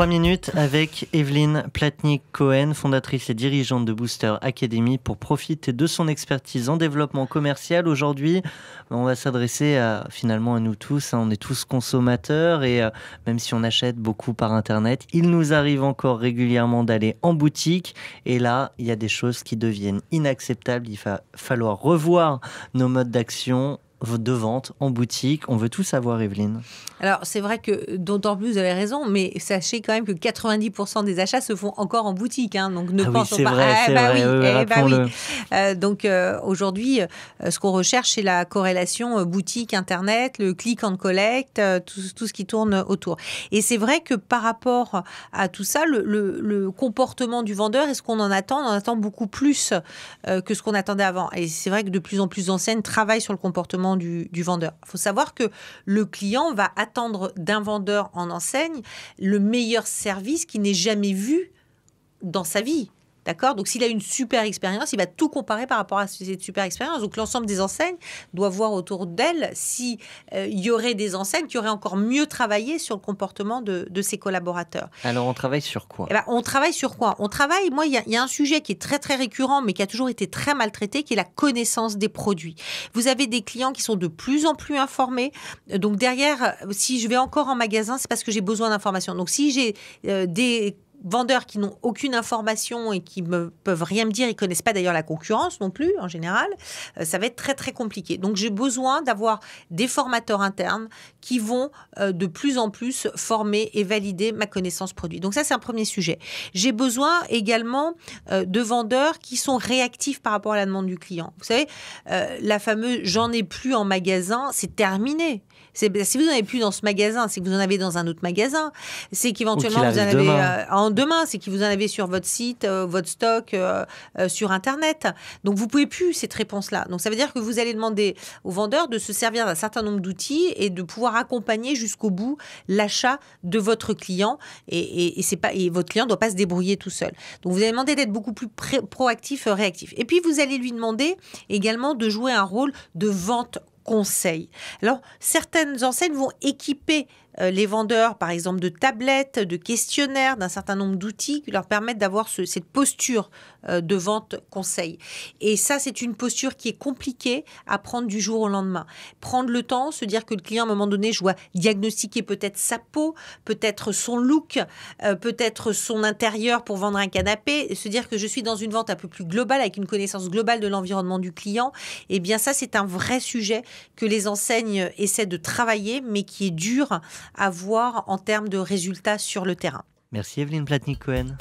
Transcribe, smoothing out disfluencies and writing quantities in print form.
3 minutes avec Evelyne Platnik-Cohen, fondatrice et dirigeante de Booster Academy, pour profiter de son expertise en développement commercial. Aujourd'hui, on va s'adresser finalement à nous tous. On est tous consommateurs et même si on achète beaucoup par Internet, il nous arrive encore régulièrement d'aller en boutique. Et là, il y a des choses qui deviennent inacceptables. Il va falloir revoir nos modes d'action de vente en boutique. On veut tout savoir, Evelyne. Alors, c'est vrai que, d'autant plus, vous avez raison, mais sachez quand même que 90% des achats se font encore en boutique. Donc, ne pensons pas... Vrai. Donc, aujourd'hui, ce qu'on recherche, c'est la corrélation boutique, Internet, le click and collect, tout ce qui tourne autour. Et c'est vrai que par rapport à tout ça, le comportement du vendeur, est-ce qu'on en attend ? On en attend beaucoup plus que ce qu'on attendait avant. Et c'est vrai que de plus en plus d'enseignes travaillent sur le comportement du vendeur. Il faut savoir que le client va attendre d'un vendeur en enseigne le meilleur service qu'il n'ait jamais vu dans sa vie. D'accord ? Donc, s'il a une super expérience, il va tout comparer par rapport à cette super expérience. Donc, l'ensemble des enseignes doit voir autour d'elles s'il y aurait des enseignes qui auraient encore mieux travaillé sur le comportement de ses collaborateurs. Alors, on travaille sur quoi ? On travaille sur quoi ? Moi, il y a un sujet qui est très, très récurrent, mais qui a toujours été très maltraité, qui est la connaissance des produits. Vous avez des clients qui sont de plus en plus informés. Donc, derrière, si je vais encore en magasin, c'est parce que j'ai besoin d'informations. Donc, si j'ai des vendeurs qui n'ont aucune information et qui ne peuvent rien me dire, ils ne connaissent pas d'ailleurs la concurrence non plus, en général, ça va être très, très compliqué. Donc, j'ai besoin d'avoir des formateurs internes qui vont de plus en plus former et valider ma connaissance produit. Donc, ça, c'est un premier sujet. J'ai besoin également de vendeurs qui sont réactifs par rapport à la demande du client. Vous savez, la fameuse « j'en ai plus en magasin », c'est terminé. Si vous n'en avez plus dans ce magasin, c'est que vous en avez dans un autre magasin. C'est qu'éventuellement, vous en avez demain. C'est que vous en avez sur votre site, votre stock, sur Internet. Donc, vous ne pouvez plus cette réponse-là. Donc, ça veut dire que vous allez demander aux vendeurs de se servir d'un certain nombre d'outils et de pouvoir accompagner jusqu'au bout l'achat de votre client. Et votre client ne doit pas se débrouiller tout seul. Donc, vous allez demander d'être beaucoup plus proactif, réactif. Et puis, vous allez lui demander également de jouer un rôle de vente conseil. Alors, certaines enseignes vont équiper les vendeurs, par exemple, de tablettes, de questionnaires, d'un certain nombre d'outils qui leur permettent d'avoir cette posture de vente conseil. Et ça, c'est une posture qui est compliquée à prendre du jour au lendemain. Prendre le temps, se dire que le client, à un moment donné, je dois diagnostiquer peut-être sa peau, peut-être son look, peut-être son intérieur pour vendre un canapé, et se dire que je suis dans une vente un peu plus globale, avec une connaissance globale de l'environnement du client. Eh bien, ça, c'est un vrai sujet que les enseignes essaient de travailler, mais qui est dur à voir en termes de résultats sur le terrain. Merci Evelyne Platnik-Cohen.